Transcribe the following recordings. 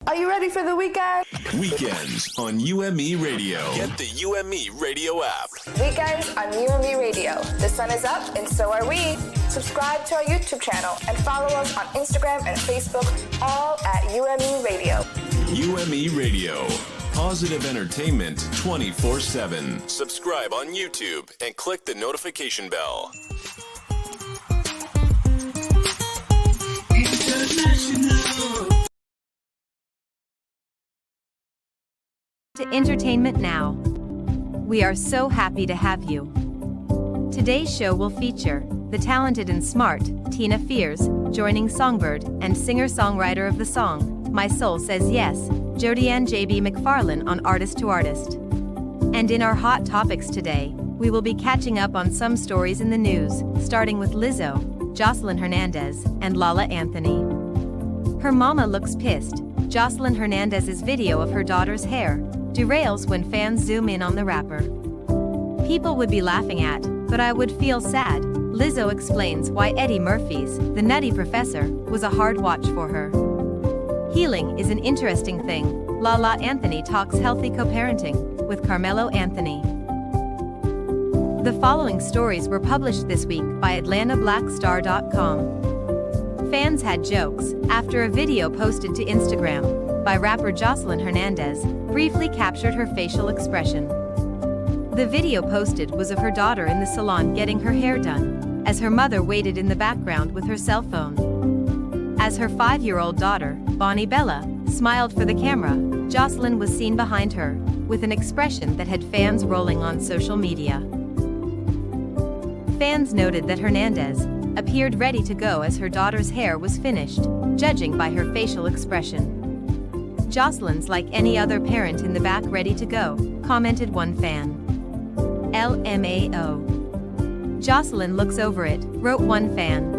Are you ready for the weekend? Weekends on UME Radio. Get the UME Radio app. Weekends on UME Radio. The sun is up and so are we. Subscribe to our YouTube channel and follow us on Instagram and Facebook, all at UME Radio. UME Radio. Positive entertainment 24/7. Subscribe on YouTube and click the notification bell. To entertainment now. We are so happy to have you. Today's show will feature the talented and smart Tina Fears, joining Songbird and singer-songwriter of the song My Soul Says Yes, Jody-Ann JB MacFarlane on Artist to Artist. And in our hot topics today, we will be catching up on some stories in the news, starting with Lizzo, Jocelyn Hernandez, and Lala Anthony. Her mama looks pissed. Jocelyn Hernandez's video of her daughter's hair derails when fans zoom in on the rapper. People would be laughing at, but I would feel sad. Lizzo explains why Eddie Murphy's The Nutty Professor was a hard watch for her. Healing is an interesting thing. Lala Anthony talks healthy co-parenting with Carmelo Anthony. The following stories were published this week by AtlantaBlackStar.com. Fans had jokes after a video posted to Instagram by rapper Jocelyn Hernandez briefly captured her facial expression. The video posted was of her daughter in the salon getting her hair done, as her mother waited in the background with her cell phone. As her 5-year-old daughter, Bonnie Bella, smiled for the camera, Jocelyn was seen behind her, with an expression that had fans rolling on social media. Fans noted that Hernandez appeared ready to go as her daughter's hair was finished, judging by her facial expression. Jocelyn's like any other parent in the back ready to go, commented one fan. LMAO. Jocelyn looks over it, wrote one fan.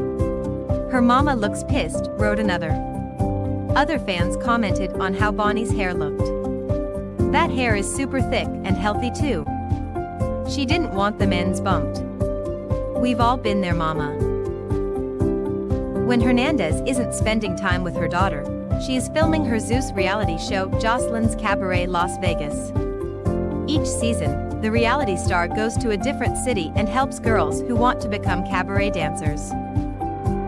Her mama looks pissed, wrote another. Other fans commented on how Bonnie's hair looked. That hair is super thick and healthy too. She didn't want the ends bumped. We've all been there, mama. When Hernandez isn't spending time with her daughter, she is filming her Zeus reality show, Jocelyn's Cabaret Las Vegas. Each season, the reality star goes to a different city and helps girls who want to become cabaret dancers.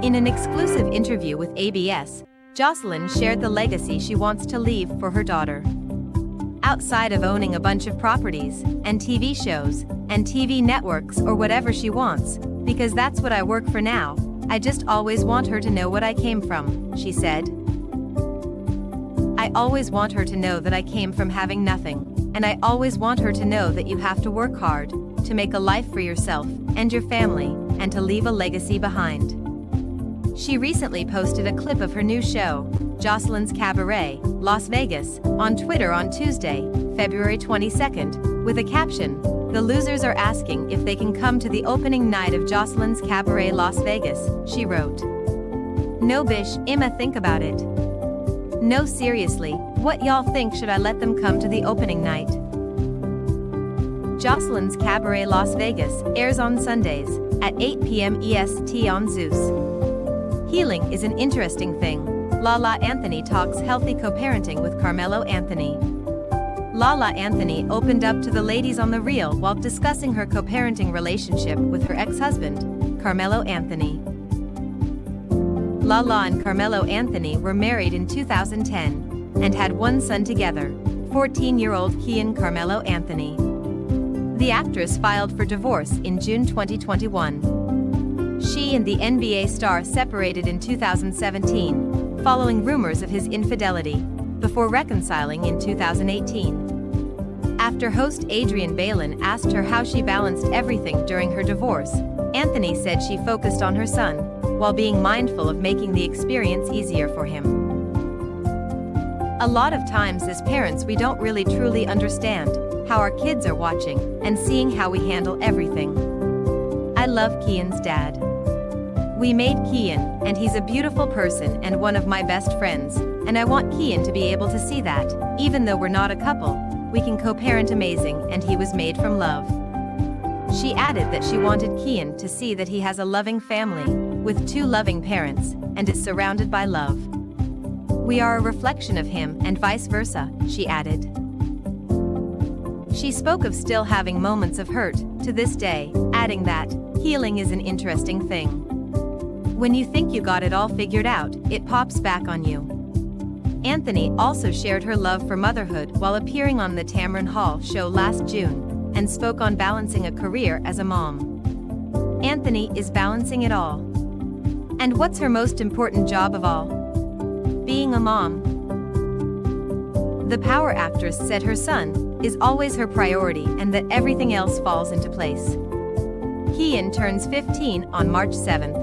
In an exclusive interview with ABS, Jocelyn shared the legacy she wants to leave for her daughter. Outside of owning a bunch of properties, and TV shows, and TV networks or whatever she wants, because that's what I work for now, I just always want her to know what I came from, she said. I always want her to know that I came from having nothing, and I always want her to know that you have to work hard, to make a life for yourself, and your family, and to leave a legacy behind. She recently posted a clip of her new show, Jocelyn's Cabaret, Las Vegas, on Twitter on Tuesday, February 22nd, with a caption, "The losers are asking if they can come to the opening night of Jocelyn's Cabaret Las Vegas," she wrote. "No bish, I'ma think about it. No, seriously, what y'all think? Should I let them come to the opening night?" Jocelyn's Cabaret Las Vegas airs on Sundays at 8 p.m. EST on Zeus. Healing is an interesting thing. Lala Anthony talks healthy co-parenting with Carmelo Anthony. Lala Anthony opened up to the ladies on The Real while discussing her co-parenting relationship with her ex-husband, Carmelo Anthony. Lala and Carmelo Anthony were married in 2010 and had one son together, 14-year-old Kian Carmelo Anthony. The actress filed for divorce in June 2021. She and the NBA star separated in 2017, following rumors of his infidelity, before reconciling in 2018. After host Adrian Balin asked her how she balanced everything during her divorce, Anthony said she focused on her son, while being mindful of making the experience easier for him. A lot of times as parents we don't really truly understand how our kids are watching and seeing how we handle everything. I love Kian's dad. We made Kian, and he's a beautiful person and one of my best friends, and I want Kian to be able to see that, even though we're not a couple, we can co-parent amazing and he was made from love. She added that she wanted Kian to see that he has a loving family, with 2 loving parents, and is surrounded by love. We are a reflection of him and vice versa, she added. She spoke of still having moments of hurt to this day, adding that healing is an interesting thing. When you think you got it all figured out, it pops back on you. Anthony also shared her love for motherhood while appearing on the Tamron Hall show last June and spoke on balancing a career as a mom. Anthony is balancing it all. And what's her most important job of all? Being a mom. The power actress said her son is always her priority and that everything else falls into place. He turns 15 on March 7th.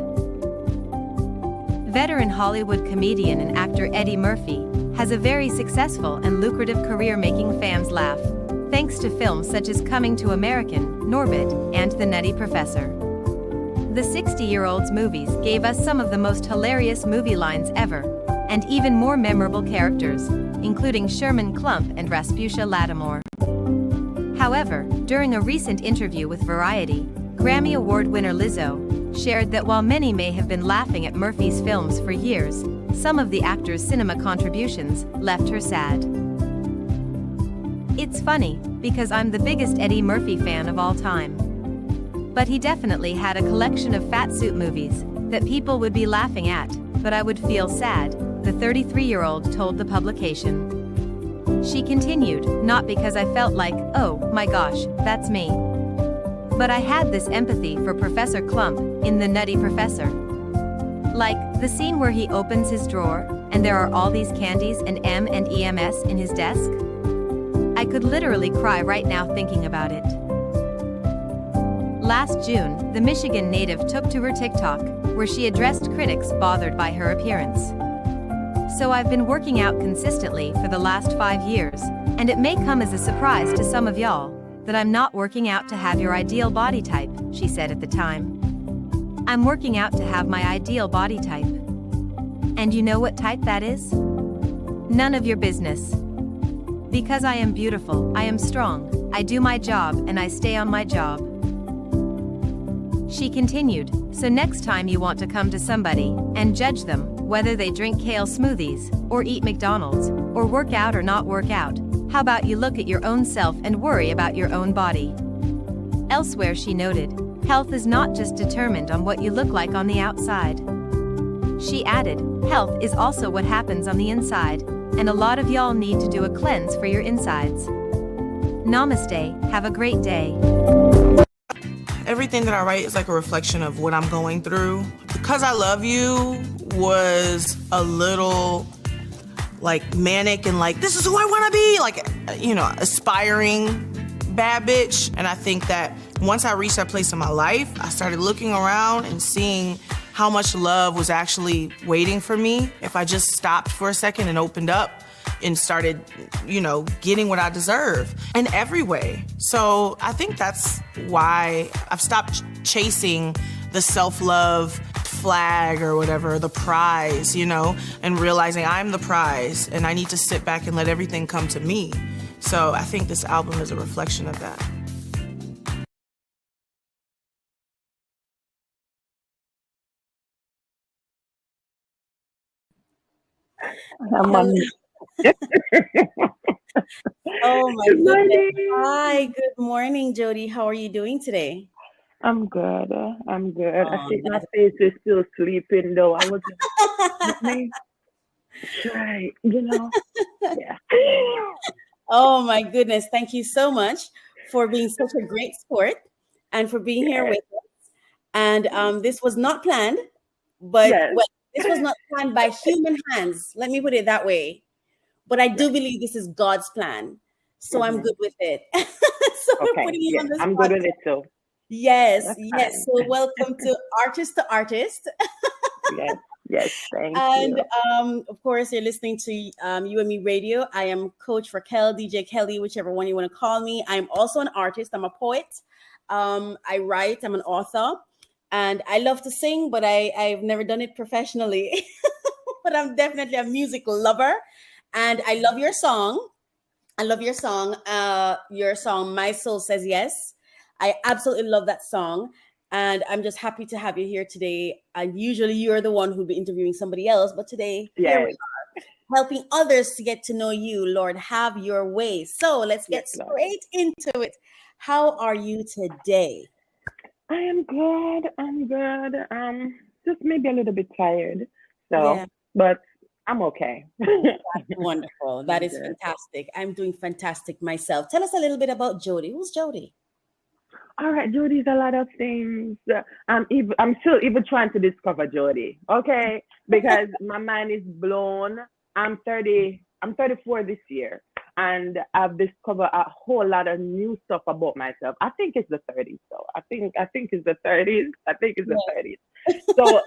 Veteran Hollywood comedian and actor Eddie Murphy has a very successful and lucrative career making fans laugh, thanks to films such as Coming to American, Norbit, and The Nutty Professor. The 60-year-old's movies gave us some of the most hilarious movie lines ever, and even more memorable characters, including Sherman Klump and Rasputia Lattimore. However, during a recent interview with Variety, Grammy Award winner Lizzo shared that while many may have been laughing at Murphy's films for years, some of the actor's cinema contributions left her sad. It's funny, because I'm the biggest Eddie Murphy fan of all time. But he definitely had a collection of fat suit movies that people would be laughing at, but I would feel sad, the 33-year-old told the publication. She continued, not because I felt like, oh my gosh, that's me. But I had this empathy for Professor Klump in The Nutty Professor. Like, the scene where he opens his drawer, and there are all these candies and M&Ems in his desk. I could literally cry right now thinking about it. Last June, the Michigan native took to her TikTok, where she addressed critics bothered by her appearance. So I've been working out consistently for the last 5 years, and it may come as a surprise to some of y'all that I'm not working out to have your ideal body type, she said at the time. I'm working out to have my ideal body type. And you know what type that is? None of your business. Because I am beautiful, I am strong, I do my job and I stay on my job. She continued, so next time you want to come to somebody and judge them, whether they drink kale smoothies, or eat McDonald's, or work out or not work out, how about you look at your own self and worry about your own body? Elsewhere she noted, health is not just determined on what you look like on the outside. She added, health is also what happens on the inside, and a lot of y'all need to do a cleanse for your insides. Namaste, have a great day. Everything that I write is like a reflection of what I'm going through. Because I Love You was a little like manic and like, this is who I want to be, like, you know, aspiring bad bitch. And I think that once I reached that place in my life, I started looking around and seeing how much love was actually waiting for me if I just stopped for a second and opened up and started, you know, getting what I deserve in every way. So I think that's why I've stopped chasing the self-love flag or whatever, the prize, you know, and realizing I'm the prize and I need to sit back and let everything come to me. So I think this album is a reflection of that. Oh my goodness. Hi, good morning, Jody. How are you doing today? I'm good. I'm good. I Oh, think my face is still sleeping though. I was let me try, you know. Yeah. Oh my goodness. Thank you so much for being such a great sport and for being here with us. And this was not planned, but Yes. well, this was not planned by human hands. Let me put it that way. But I do believe this is God's plan. So I'm good with it. So we're Okay. putting you Yeah, on this I'm good with podcast. it too. Yes, That's yes. fine. So welcome to Artist to Artist. Yes. Yes. Thank And you. of course, you're listening to UMERADIO. I am Coach Raquel, DJ Kelly, whichever one you want to call me. I'm also an artist. I'm a poet. I write. I'm an author. And I love to sing, but I've never done it professionally. But I'm definitely a music lover. And I love your song. I love your song. Your song, My Soul Says Yes. I absolutely love that song. And I'm just happy to have you here today. And usually you're the one who'll be interviewing somebody else, but today, here we Yes. are. helping others to get to know you. Lord, have your way. So let's get Yes, Lord. straight into it. How are you today? I am good. I'm good. Just maybe a little bit tired. So, Yeah, but I'm okay. wonderful. That I'm is good. fantastic. I'm doing fantastic myself. Tell us a little bit about Jody. Who's Jody? All right, Jody's a lot of things. I'm still even trying to discover Jody. Okay, because my mind is blown. I'm 30. I'm 34 this year, and I've discovered a whole lot of new stuff about myself. I think it's the 30s, though. I think it's the 30s. I think it's the 30s. So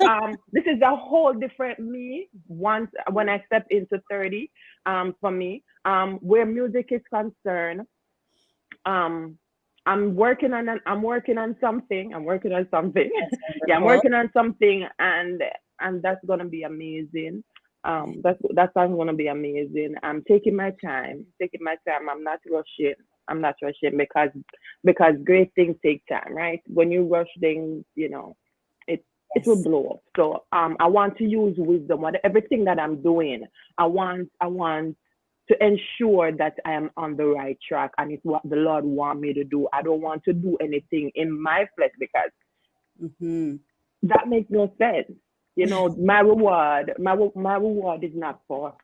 this is a whole different me once when I step into 30. For me, where music is concerned, um I'm working on something. I'm working on something. That's Yeah, I'm wonderful. working on something, and that's gonna be amazing. That's gonna be amazing. I'm taking my time, taking my time. I'm not rushing. I'm not rushing because great things take time, right? When you rush things, it will Yes, blow up. So I want to use wisdom. Everything that I'm doing, I want to ensure that I am on the right track and it's what the Lord want me to do. I don't want to do anything in my flesh because hmm that makes no sense. My reward is not for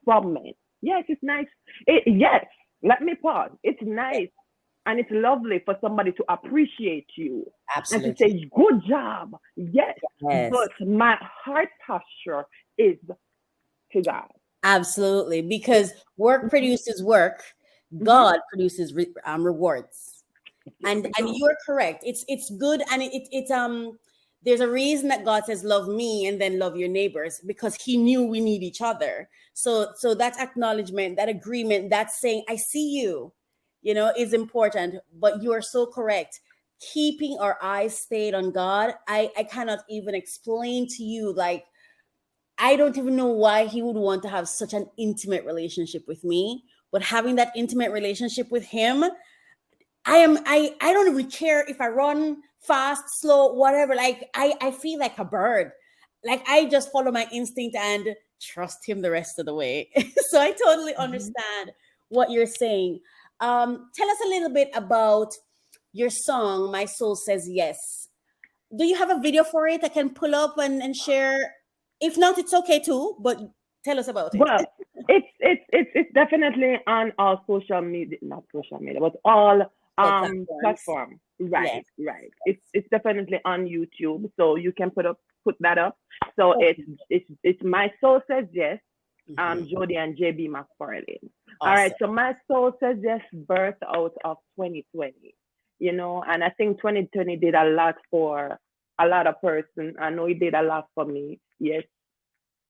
from me. Yes, it's nice. Yes, let me pause. It's nice and it's lovely for somebody to appreciate you and to absolutely. say good job. Yes, Yes. but my heart posture is to God. Absolutely, because work produces work, Hmm. God produces rewards, There we and go. you're correct. It's good, and it's. There's a reason that God says love me and then love your neighbors because He knew we need each other. So that acknowledgement, that agreement, that saying I see you, is important. But you are so correct. Keeping our eyes stayed on God, I cannot even explain to you like I don't even know why he would want to have such an intimate relationship with me, but having that intimate relationship with him, I don't even care if I run fast, slow, whatever. Like I feel like a bird. Like I just follow my instinct and trust him the rest of the way. So I totally Mhm. understand what you're saying. Tell us a little bit about your song, My Soul Says Yes. Do you have a video for it I can pull up and share? If not, it's okay too, but tell us about it. Well, it's definitely on all social media, not social media, but all All platforms. platform. Yes. Right, right. It's definitely on YouTube, so you can put that up. So Okay. it's My Soul Says Yes. Mhm. Jody-Ann JB MacFarlane. All right, Awesome. so My Soul Says Yes birth out of 2020, and I think 2020 did a lot for a lot of person. I know it did a lot for me. Yes,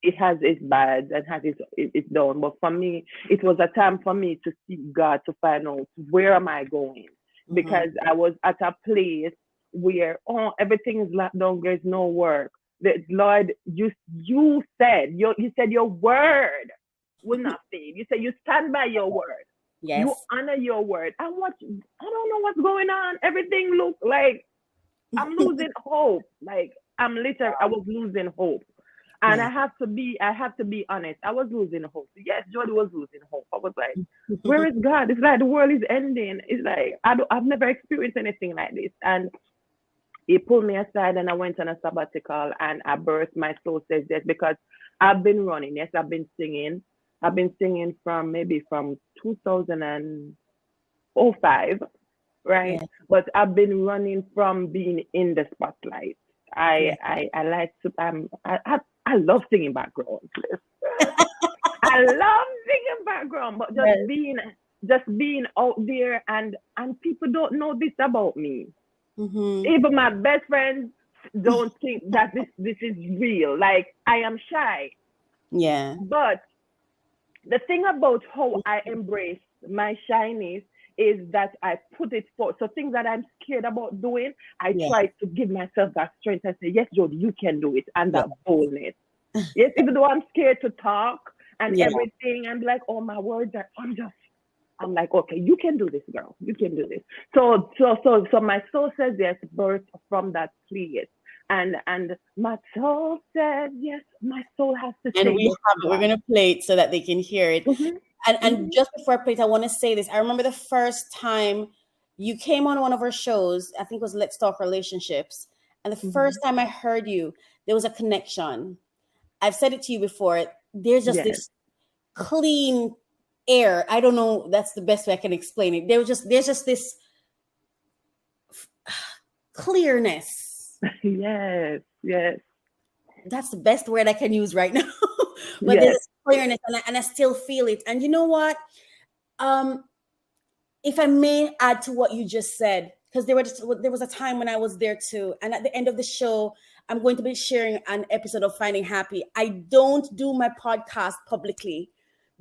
it has its bad and has its down. But for me, it was a time for me to seek God to find out where am I going, Mhm. because I was at a place where everything is locked down. There's no work. The Lord, you said your word will not fail. You said you stand by your word. You Yes. honor your word. I don't know what's going on. Everything looks like I'm losing hope. Like I was losing hope. And Yeah. I have to be honest. I was losing hope. Yes, Jody was losing hope. I was like, where is God? It's like the world is ending. It's like I've never experienced anything like this. And he pulled me aside and I went on a sabbatical and I birthed My Soul Says Yes because I've been running. Yes, I've been singing. I've been singing from 2005, right? Yeah. But I've been running from being in the spotlight. Yeah. I like to I love singing background. I love singing background, but Yes. just being out there and people don't know this about me. Mm-hmm. Even my best friends don't think that this is real. Like I am shy. Yeah. But the thing about how I embrace my shyness is that I put it forward. So things that I'm scared about doing, I Yeah. try to give myself that strength and say, yes, Jody, you can do it, and Yeah. that boldness. Yes, even though I'm scared to talk and Yeah. everything, I'm like, oh my word, that I'm like, okay, you can do this, girl. You can do this. So My Soul Says Yes, birth from that place. and my soul said yes. My soul has to And say we yes. have it. We're gonna play it so that they can hear it. Mhm. And just before I play it, I want to say this. I remember the first time you came on one of our shows. I think it was Let's Talk Relationships. And the first time I heard you, there was a connection. I've said it to you before. There's just Yes. this clean air. I don't know. That's the best way I can explain it. There's just this clearness. Yes. Yes. That's the best word I can use right now. But Yes. there's this clearness, and I still feel it. And you know what? If I may add to what you just said, because there was a time when I was there too. And at the end of the show, I'm going to be sharing an episode of Finding Happy. I don't do my podcast publicly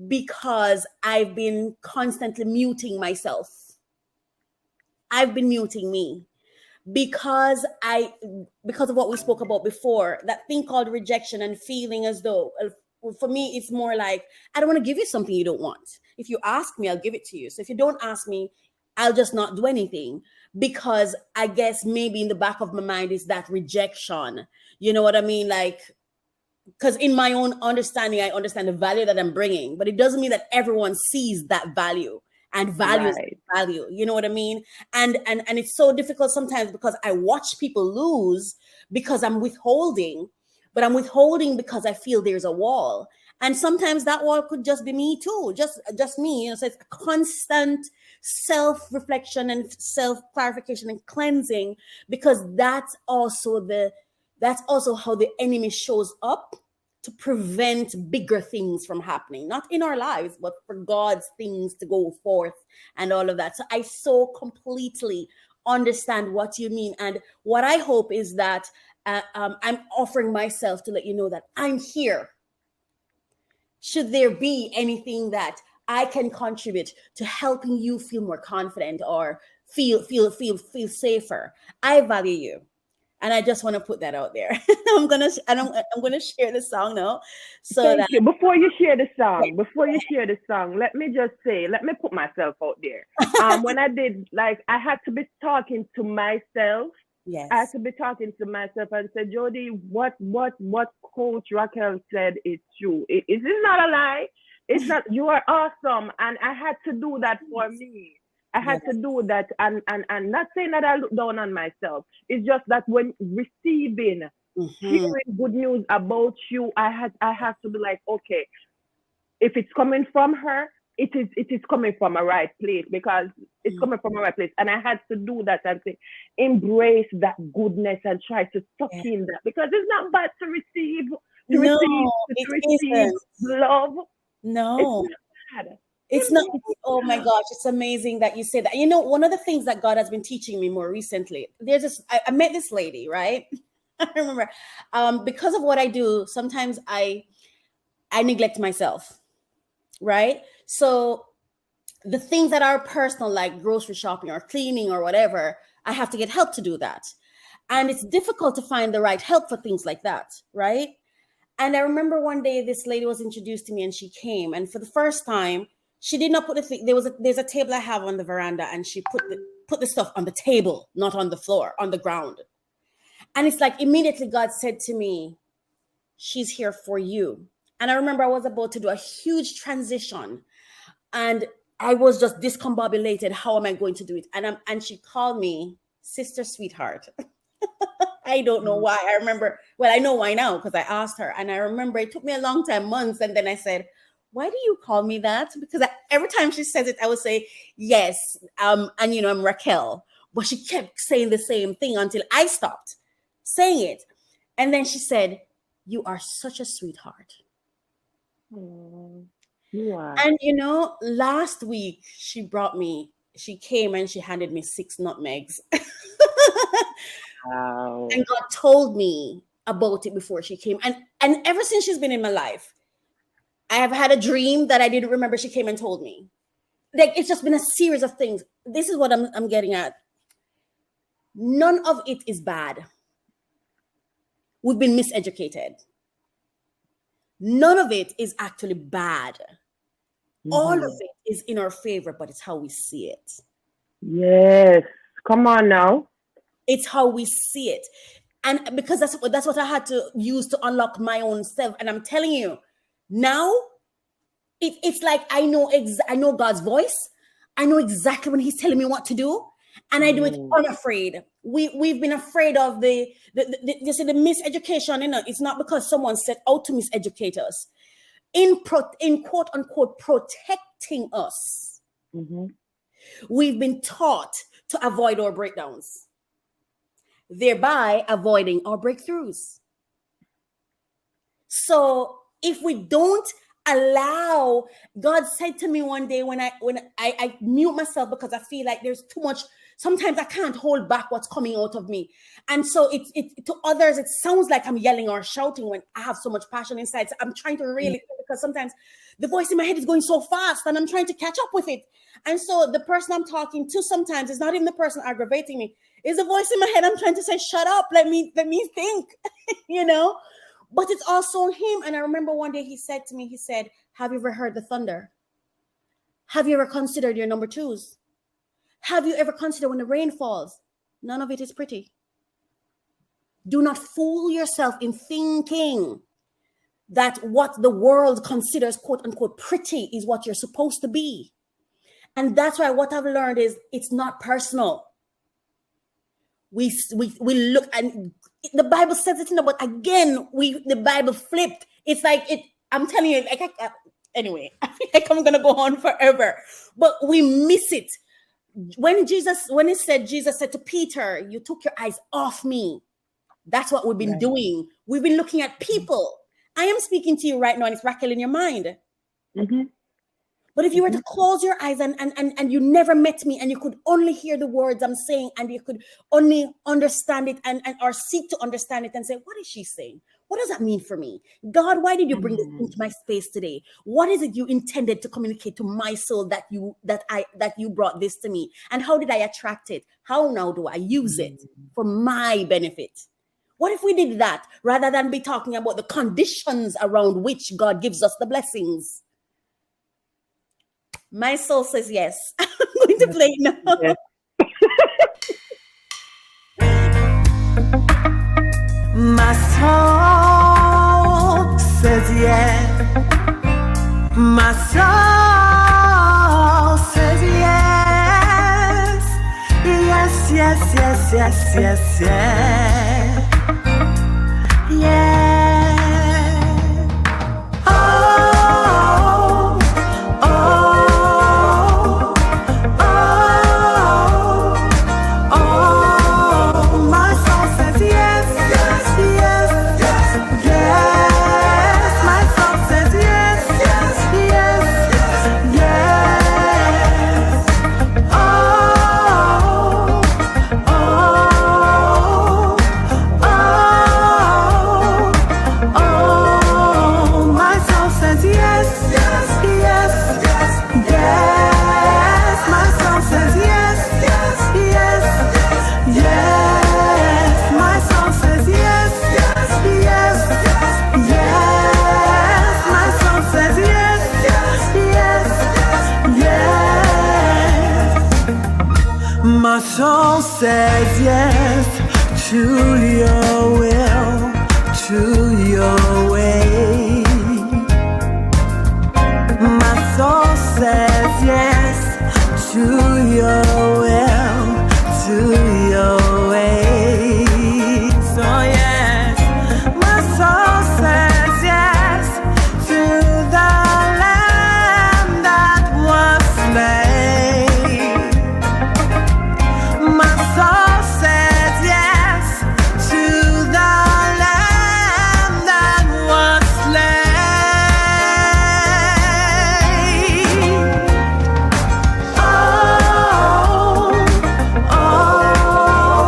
because I've been constantly muting myself. I've been muting me because of what we spoke about before, that thing called rejection and feeling as though, for me, it's more like, I don't want to give you something you don't want. If you ask me, I'll give it to you. So if you don't ask me, I'll just not do anything, because I guess maybe in the back of my mind is that rejection. You know what I mean? Like, because in my own understanding, I understand the value that I'm bringing, but it doesn't mean that everyone sees that value and values Right. value. You know what I mean? And it's so difficult sometimes because I watch people lose because I'm withholding, but I'm withholding because I feel there's a wall. And sometimes that wall could just be me too, just me. You know, so it's a constant self-reflection and self-clarification and cleansing, because that's also how the enemy shows up to prevent bigger things from happening, not in our lives, but for God's things to go forth and all of that. So I so completely understand what you mean. And what I hope is that I'm offering myself to let you know that I'm here. Should there be anything that I can contribute to helping you feel more confident or feel safer, I value you. And I just want to put that out there. I'm gonna share the song now. So Thank that you. Before you share the song, let me put myself out there. When I did, like, I had to be talking to myself. yes, I had to be talking to myself and say, Jody, what Coach Raquel said is true. It is not a lie. It's not. You are awesome, and I had to do that for me. I had to do that, and not saying that I look down on myself. It's just that when receiving, hearing good news about you, I have to be like, okay, if it's coming from her, it is coming from a right place, because it's coming from a right place. And I had to do that and say, embrace that goodness and try to suck in that, because it's not bad to receive love. No, It's not bad. it's not. Oh my gosh, it's amazing that you say that. You know, one of the things that God has been teaching me more recently, I met this lady, right? I remember, because of what I do, sometimes I neglect myself, right? So the things that are personal, like grocery shopping or cleaning or whatever, I have to get help to do that. And it's difficult to find the right help for things like that, right? And I remember one day this lady was introduced to me, and she came, and for the first time, she did not put the thing. There's a table I have on the veranda, and she put the stuff on the table, not on the floor, on the ground. And it's like immediately God said to me, she's here for you. And I remember I was about to do a huge transition, and I was just discombobulated. How am I going to do it? And she called me Sister Sweetheart. I don't know why. I remember, well, I know why now, because I asked her, and I remember it took me a long time, months. And then I said, why do you call me that? Because every time she says it, I would say, yes. And I'm Raquel, but she kept saying the same thing until I stopped saying it. And then she said, you are such a sweetheart. You are. And last week she came and she handed me 6 nutmegs. Wow. And God told me about it before she came. And ever since she's been in my life, I have had a dream that I didn't remember she came and told me. Like, it's just been a series of things. This is what I'm getting at. None of it is bad. We've been miseducated. None of it is actually bad. All of it is in our favor, but it's how we see it. Yes. Come on now. It's how we see it. And because that's what I had to use to unlock my own self. And I'm telling you, now it's like I know God's voice. I know exactly when He's telling me what to do, and I do it unafraid. We've been afraid of the miseducation. You know, it's not because someone set out to miseducate us. In quote unquote protecting us, we've been taught to avoid our breakdowns, thereby avoiding our breakthroughs. So if we don't allow, God said to me one day when I mute myself because I feel like there's too much. Sometimes I can't hold back what's coming out of me, and so it to others it sounds like I'm yelling or shouting when I have so much passion inside. So I'm trying to really, because sometimes the voice in my head is going so fast and I'm trying to catch up with it. And so the person I'm talking to sometimes is not even the person aggravating me. It's the voice in my head. I'm trying to say, shut up, let me think, you know, but it's also him. And I remember one day he said to me, he said, have you ever heard the thunder? Have you ever considered your number twos? Have you ever considered when the rain falls? None of it is pretty. Do not fool yourself in thinking that what the world considers quote unquote pretty is what you're supposed to be. And that's why what I've learned is it's not personal. We look, and the Bible says it, but again, the Bible flipped. It's like it. I'm telling you, anyway, I feel like I'm gonna go on forever, but we miss it. When Jesus said to Peter, you took your eyes off me. That's what we've been doing. We've been looking at people. I am speaking to you right now and it's rattling in your mind. But if you were to close your eyes and you never met me and you could only hear the words I'm saying and you could only understand it and or seek to understand it and say, what is she saying? What does that mean for me? God, why did you bring this into my space today? What is it you intended to communicate to my soul that you brought this to me? And how did I attract it? How now do I use it for my benefit? What if we did that rather than be talking about the conditions around which God gives us the blessings? My soul says yes. I'm going to play it now. Yes. My soul says yes. My soul says yes. Yes, yes, yes, yes, yes, yes. Yeah. Oh, oh, oh, oh. My soul says yes, yes, yes, yes, yes. My soul says yes, yes, yes, yes. Oh, oh, oh, oh. My soul says yes, yes, yes, yes, yes. My soul says yes, yes, yes, yes. My soul says yes, yes, yes, yes. My soul says yes, yes, yes, yes. My soul says yes to your will, to your way. My soul says yes to your will, to your way. So yes, my soul says yes to the Lamb that was slain. My soul says yes to the Lamb that was slain. Oh, oh,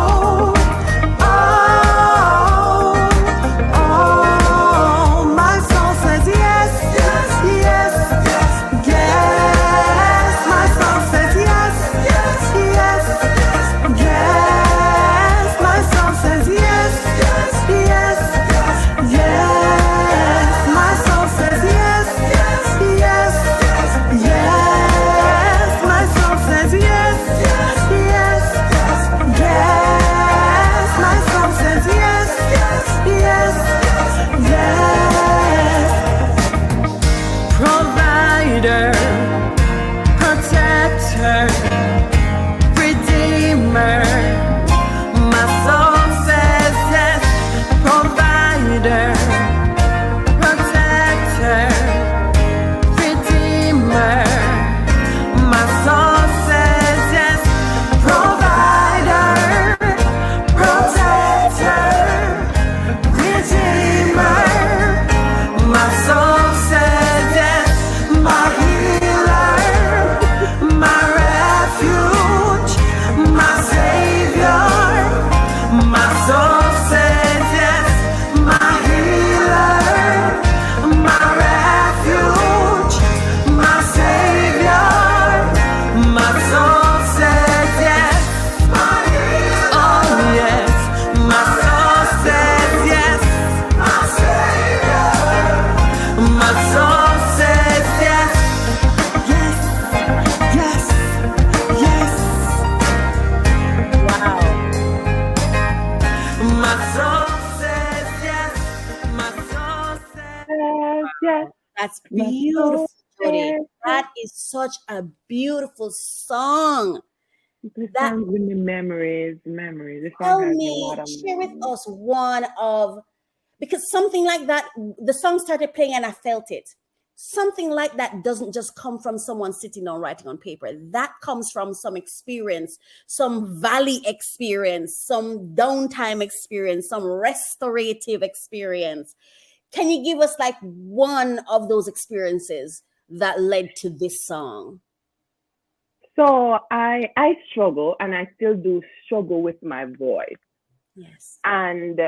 That's beautiful, Jody. That is such a beautiful song. This song gives me memories. This song Tell has a me, lot of share with memories. us one of, because something like that, the song started playing and I felt it. Something like that doesn't just come from someone sitting down writing on paper. That comes from some experience, some valley experience, some downtime experience, some restorative experience. Can you give us like one of those experiences that led to this song? So I struggle, and I still do struggle with my voice. Yes. And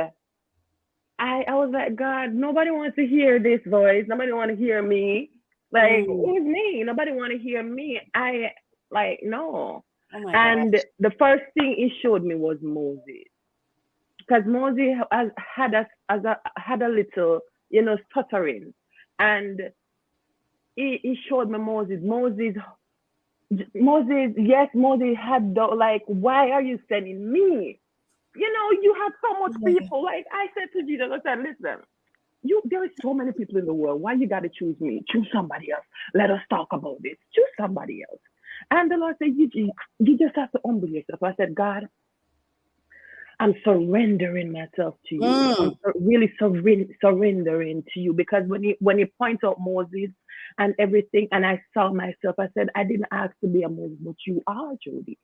I was like, God, nobody wants to hear this voice. Nobody want to hear me. Like, who's me? Nobody want to hear me. I like, no. Oh my And gosh. the first thing he showed me was Moses, because Moses had a little, stuttering, and he showed me Moses. Yes, Moses had like, why are you sending me? You have so much people. Like I said to Jesus, I said, listen, there is so many people in the world. Why you gotta choose me? Choose somebody else. Let us talk about this. Choose somebody else. And the Lord said, you just have to humble yourself. I said, God, I'm surrendering myself to you. I'm really surrendering to you, because when you point out Moses and everything, and I saw myself, I said, I didn't ask to be a Moses, but you are, Jody.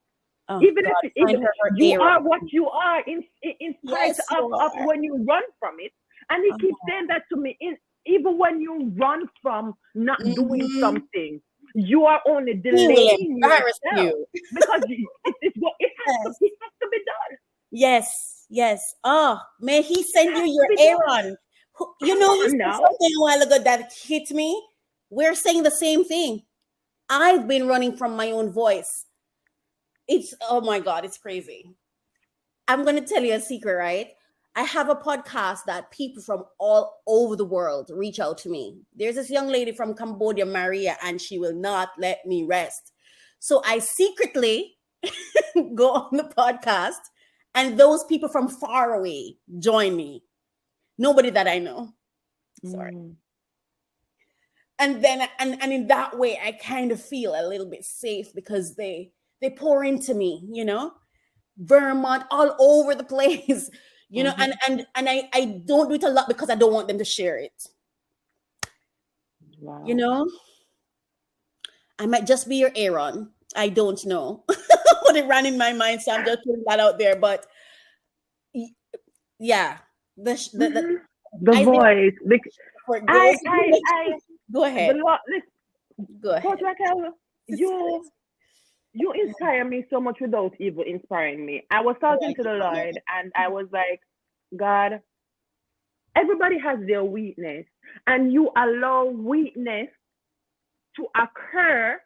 Oh, Even God, if you are what you are in spite Yes, of when you run from it. And he keeps saying that to me. Even when you run from not doing something, you are only He will delaying embarrass yourself, you. because it has to be done. Yes. Oh, may he send you your Aaron. You said now. something a while ago that hit me. We're saying the same thing. I've been running from my own voice. Oh my God, it's crazy. I'm going to tell you a secret, right? I have a podcast that people from all over the world reach out to me. There's this young lady from Cambodia, Maria, and she will not let me rest. So I secretly go on the podcast, and those people from far away join me. Nobody that I know. Sorry. And then and in that way, I kind of feel a little bit safe, because they pour into me, Vermont, all over the place, and I don't do it a lot because I don't want them to share it. Wow. I might just be your Aaron. I don't know what it ran in my mind, so I'm just putting that out there. But yeah, the voice. Go ahead. Go ahead. Coach Raquel, you inspire me so much without even inspiring me. I was talking to the Lord, and I was like, God, everybody has their weakness, and you allow weakness to occur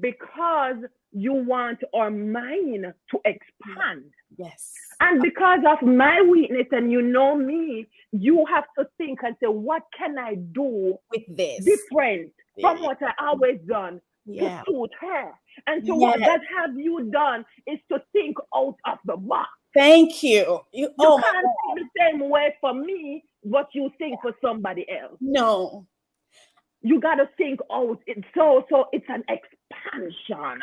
because you want our mind to expand. Yes. And because of my weakness, and me, you have to think and say, what can I do with this different from what I always done to suit her? And so what God have you done is to think out of the box. Thank you. You can't think the same way for me, but you think for somebody else. No. You got to think out. So it's an expansion.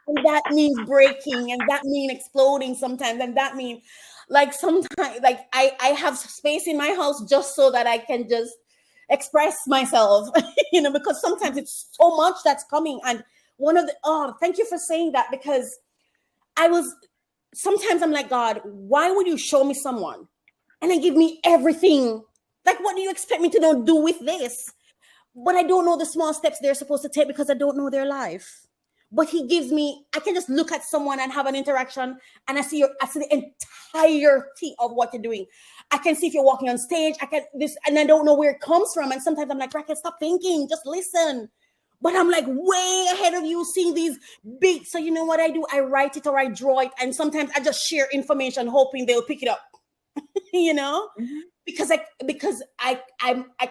And that means breaking, and that means exploding sometimes, and that means like sometimes like I have space in my house just so that I can just express myself, because sometimes it's so much that's coming. And thank you for saying that, because sometimes I'm like, God, why would you show me someone and then give me everything? Like, what do you expect me to do with this? But I don't know the small steps they're supposed to take, because I don't know their life. But he gives me, I can just look at someone and have an interaction, and I see the entirety of what you're doing. I can see if you're walking on stage, and I don't know where it comes from. And sometimes I'm like, Raquel, stop thinking, just listen. But I'm like way ahead of you, seeing these big. So you know what I do? I write it or I draw it, and sometimes I just share information, hoping they'll pick it up. Because I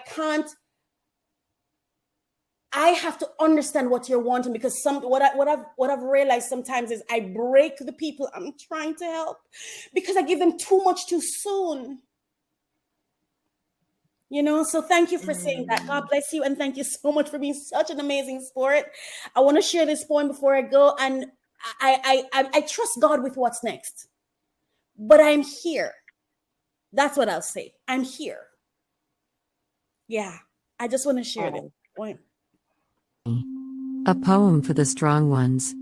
can't. I have to understand what you're wanting, because what I've realized sometimes is I break the people I'm trying to help because I give them too much too soon. You know, so thank you for saying that. God bless you, and thank you so much for being such an amazing sport. I want to share this poem before I go, and I trust God with what's next. But I'm here. That's what I'll say. I'm here. Yeah, I just want to share this poem. A poem for the strong ones.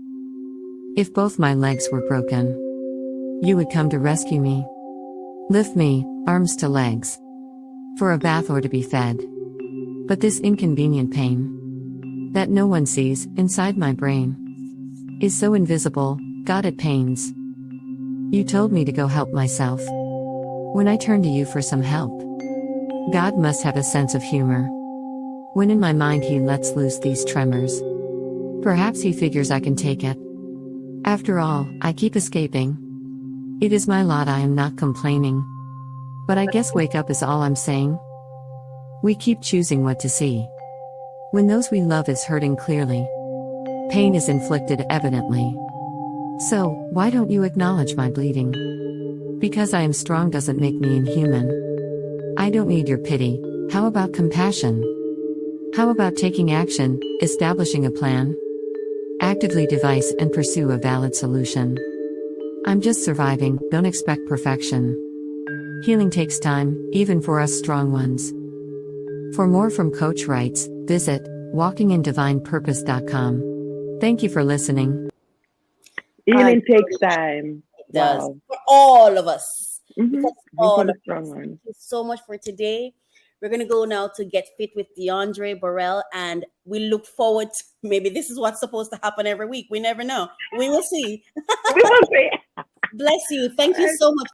If both my legs were broken, you would come to rescue me. Lift me, arms to legs, for a bath or to be fed. But this inconvenient pain that no one sees inside my brain is so invisible, God, it pains. You told me to go help myself. When I turn to you for some help, God must have a sense of humor. When in my mind he lets loose these tremors, perhaps he figures I can take it. After all, I keep escaping. It is my lot, I am not complaining. But I guess wake up is all I'm saying. We keep choosing what to see, when those we love is hurting clearly. Pain is inflicted evidently. So, why don't you acknowledge my bleeding? Because I am strong doesn't make me inhuman. I don't need your pity. How about compassion? How about taking action, establishing a plan? Actively devise and pursue a valid solution. I'm just surviving, don't expect perfection. Healing takes time, even for us strong ones. For more from Coach Wrights, visit walkingindivine.purpose.com. Thank you for listening. Healing takes time. It does. Wow. For all of us. Because all For of the us. strong ones. Thank you so much for today. We're going to go now to Get Fit with DeAndre Burrell, and we look forward to, maybe this is what's supposed to happen every week. We never know. We will see. We will see. Bless you. Thank you so much